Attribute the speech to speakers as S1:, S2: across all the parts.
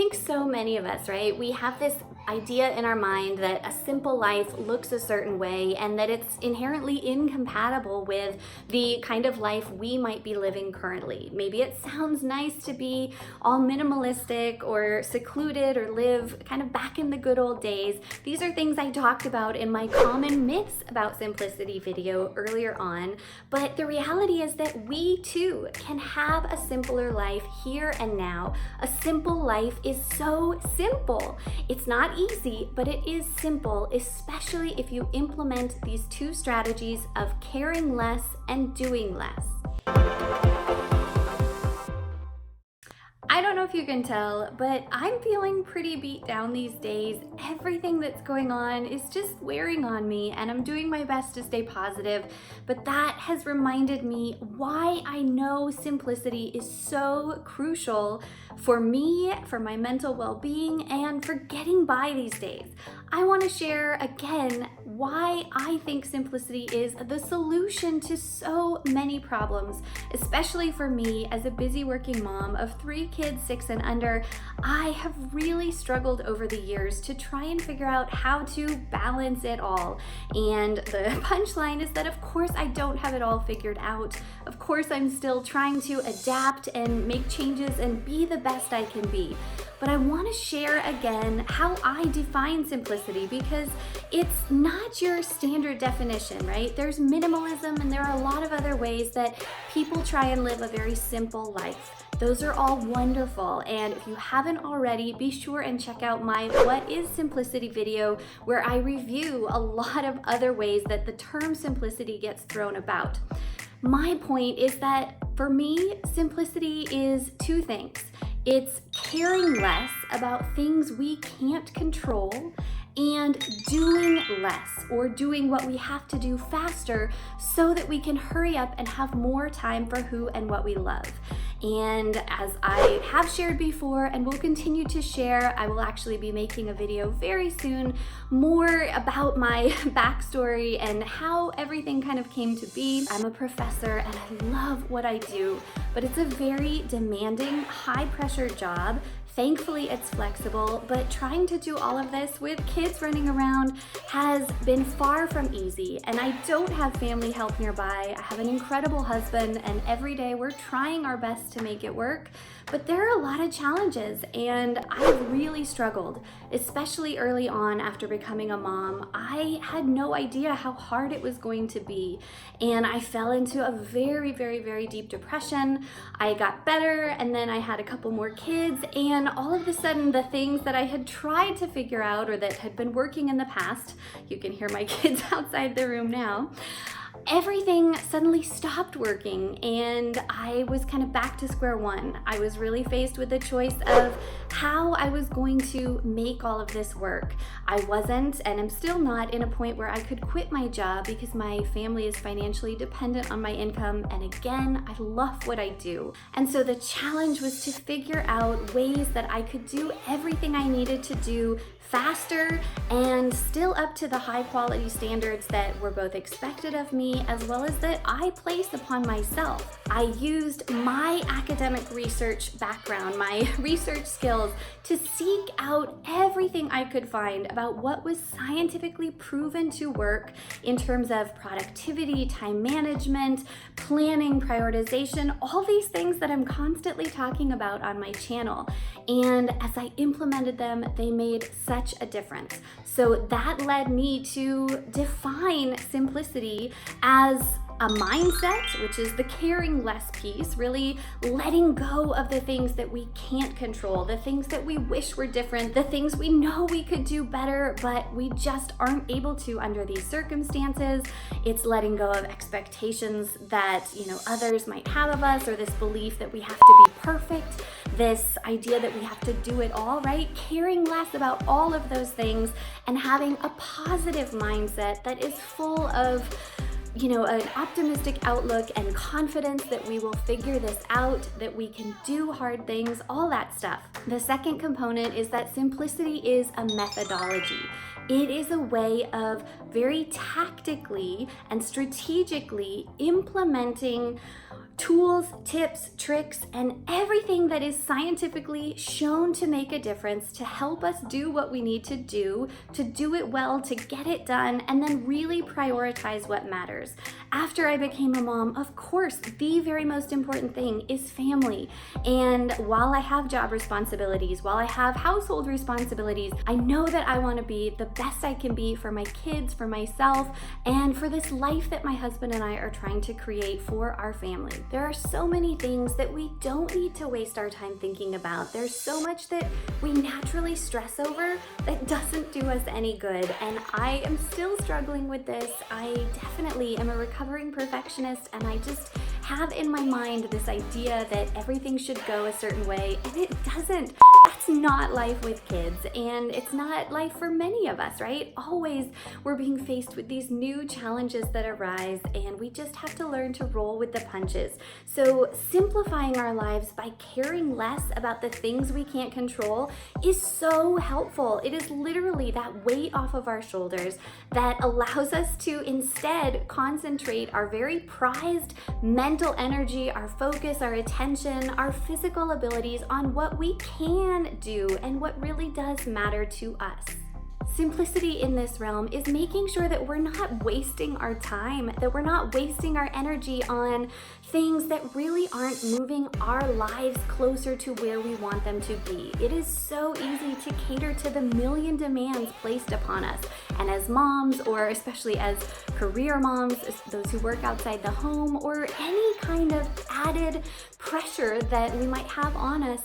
S1: think so many of us, right? We have this idea in our mind that a simple life looks a certain way and that it's inherently incompatible with the kind of life we might be living currently. Maybe it sounds nice to be all minimalistic or secluded or live kind of back in the good old days. These are things I talked about in my common myths about simplicity video earlier on, but the reality is that we too can have a simpler life here and now. A simple life is so simple. It's not easy, but it is simple, especially if you implement these two strategies of caring less and doing less. I don't know if you can tell, but I'm feeling pretty beat down these days. Everything that's going on is just wearing on me, and I'm doing my best to stay positive, but that has reminded me why I know simplicity is so crucial for me, for my mental well-being, and for getting by these days. I want to share again why I think simplicity is the solution to so many problems, especially for me as a busy working mom of 3 kids, 6 and under. I have really struggled over the years to try and figure out how to balance it all. And the punchline is that of course I don't have it all figured out. Of course I'm still trying to adapt and make changes and be the best I can be. But I want to share again how I define simplicity, because it's not your standard definition, right? There's minimalism and there are a lot of other ways that people try and live a very simple life. Those are all wonderful, and if you haven't already, be sure and check out my What is Simplicity video, where I review a lot of other ways that the term simplicity gets thrown about. My point is that for me, simplicity is 2 things. It's caring less about things we can't control and doing less, or doing what we have to do faster so that we can hurry up and have more time for who and what we love. And as I have shared before and will continue to share, I will actually be making a video very soon more about my backstory and how everything kind of came to be. I'm a professor and I love what I do, but it's a very demanding, high pressure job. Thankfully, it's flexible, but trying to do all of this with kids running around has been far from easy, and I don't have family help nearby. I have an incredible husband, and every day we're trying our best to make it work, but there are a lot of challenges, and I've really struggled, especially early on after becoming a mom. I had no idea how hard it was going to be, and I fell into a very, very, very deep depression. I got better, and then I had a couple more kids, and all of a sudden the things that I had tried to figure out or that had been working in the past, you can hear my kids outside the room now, everything suddenly stopped working, and I was kind of back to square one. I was really faced with the choice of how I was going to make all of this work. I wasn't, and am still not, in a point where I could quit my job because my family is financially dependent on my income, and again, I love what I do. And so the challenge was to figure out ways that I could do everything I needed to do faster and still up to the high quality standards that were both expected of me as well as that I place upon myself. I used my academic research background, my research skills, to seek out everything I could find about what was scientifically proven to work in terms of productivity, time management, planning, prioritization, all these things that I'm constantly talking about on my channel. And as I implemented them, they made such a difference. So that led me to define simplicity as a mindset, which is the caring less piece, really letting go of the things that we can't control, the things that we wish were different, the things we know we could do better, but we just aren't able to under these circumstances. It's letting go of expectations that, others might have of us, or this belief that we have to be perfect, this idea that we have to do it all, right? Caring less about all of those things and having a positive mindset that is full of an optimistic outlook and confidence that we will figure this out, that we can do hard things, all that stuff. The second component is that simplicity is a methodology. It is a way of very tactically and strategically implementing tools, tips, tricks, and everything that is scientifically shown to make a difference to help us do what we need to do it well, to get it done, and then really prioritize what matters. After I became a mom, of course, the very most important thing is family. And while I have job responsibilities, while I have household responsibilities, I know that I want to be the best I can be for my kids, for myself, and for this life that my husband and I are trying to create for our family. There are so many things that we don't need to waste our time thinking about. There's so much that we naturally stress over that doesn't do us any good. And I am still struggling with this. I definitely am a recovering perfectionist, and I just have in my mind this idea that everything should go a certain way, and it doesn't. That's not life with kids, and it's not life for many of us, right? Always we're being faced with these new challenges that arise, and we just have to learn to roll with the punches. So simplifying our lives by caring less about the things we can't control is so helpful. It is literally that weight off of our shoulders that allows us to instead concentrate our very prized mental energy, our focus, our attention, our physical abilities on what we can do and what really does matter to us. Simplicity in this realm is making sure that we're not wasting our time, that we're not wasting our energy on things that really aren't moving our lives closer to where we want them to be. It is so easy to cater to the million demands placed upon us. And as moms, or especially as career moms, those who work outside the home, or any kind of added pressure that we might have on us,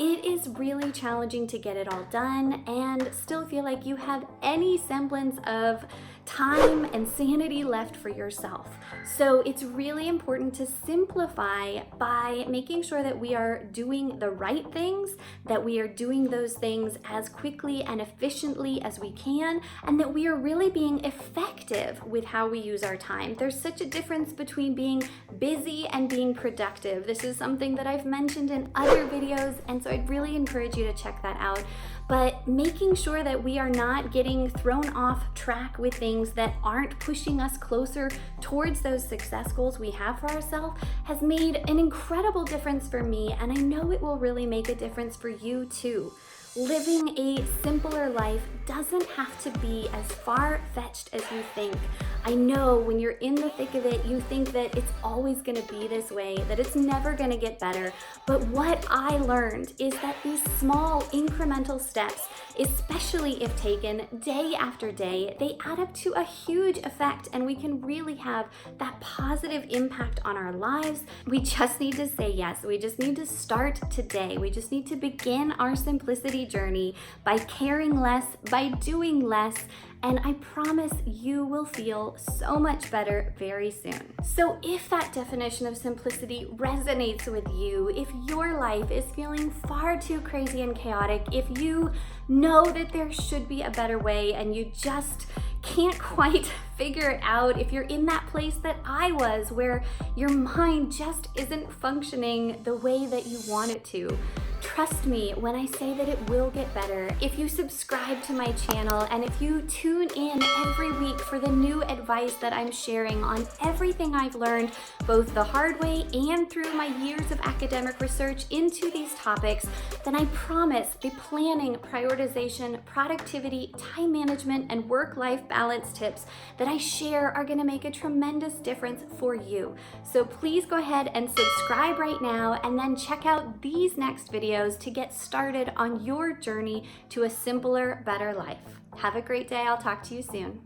S1: it is really challenging to get it all done and still feel like you have any semblance of time and sanity left for yourself. So it's really important to simplify by making sure that we are doing the right things, that we are doing those things as quickly and efficiently as we can, and that we are really being effective with how we use our time. There's such a difference between being busy and being productive. This is something that I've mentioned in other videos, and so I'd really encourage you to check that out. But making sure that we are not getting thrown off track with things that aren't pushing us closer towards those success goals we have for ourselves has made an incredible difference for me, and I know it will really make a difference for you too. Living a simpler life doesn't have to be as far-fetched as you think. I know when you're in the thick of it, you think that it's always gonna be this way, that it's never gonna get better. But what I learned is that these small incremental steps, especially if taken day after day, they add up to a huge effect, and we can really have that positive impact on our lives. We just need to say yes. We just need to start today. We just need to begin our simplicity journey by caring less, by doing less, and I promise you will feel so much better very soon. So if that definition of simplicity resonates with you, if your life is feeling far too crazy and chaotic, if you know that there should be a better way and you just can't quite figure it out, if you're in that place that I was, where your mind just isn't functioning the way that you want it to, trust me when I say that it will get better. If you subscribe to my channel and if you tune in every week for the new advice that I'm sharing on everything I've learned, both the hard way and through my years of academic research into these topics, then I promise the planning, prioritization, productivity, time management, and work-life balance tips that I share are gonna make a tremendous difference for you. So please go ahead and subscribe right now, and then check out these next videos to get started on your journey to a simpler, better life. Have a great day. I'll talk to you soon.